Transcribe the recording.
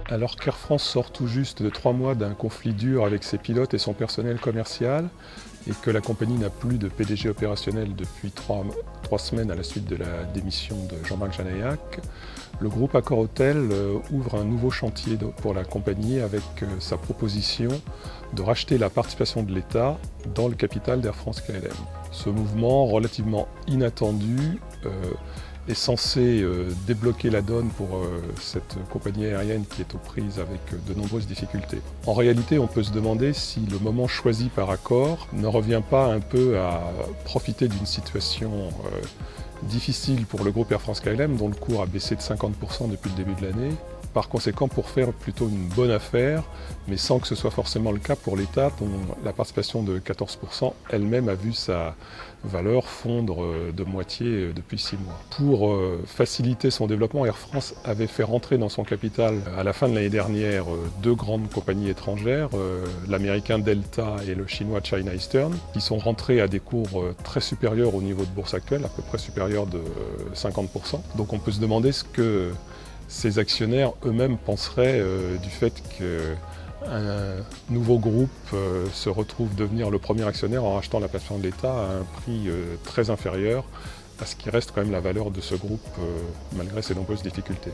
Alors qu'Air France sort tout juste de 3 mois d'un conflit dur avec ses pilotes et son personnel commercial, et que la compagnie n'a plus de PDG opérationnel depuis 3 semaines à la suite de la démission de Jean-Marc Janaillac, le groupe Accor-Hôtel ouvre un nouveau chantier pour la compagnie avec sa proposition de racheter la participation de l'État dans le capital d'Air France-KLM. Ce mouvement relativement inattendu est censé débloquer la donne pour cette compagnie aérienne qui est aux prises avec de nombreuses difficultés. En réalité, on peut se demander si le moment choisi par Accor ne revient pas un peu à profiter d'une situation difficile pour le groupe Air France-KLM, dont le cours a baissé de 50% depuis le début de l'année. Par conséquent, pour faire plutôt une bonne affaire, mais sans que ce soit forcément le cas pour l'État, dont la participation de 14% elle-même a vu sa valeur fondre de moitié depuis 6 mois. Pour faciliter son développement, Air France avait fait rentrer dans son capital à la fin de l'année dernière 2 grandes compagnies étrangères, l'américain Delta et le chinois China Eastern, qui sont rentrés à des cours très supérieurs au niveau de bourse actuel, à peu près supérieurs de 50%. Donc on peut se demander ce que ces actionnaires eux-mêmes penseraient du fait qu'un nouveau groupe se retrouve devenir le premier actionnaire en rachetant la participation de l'État à un prix très inférieur à ce qui reste quand même la valeur de ce groupe malgré ses nombreuses difficultés.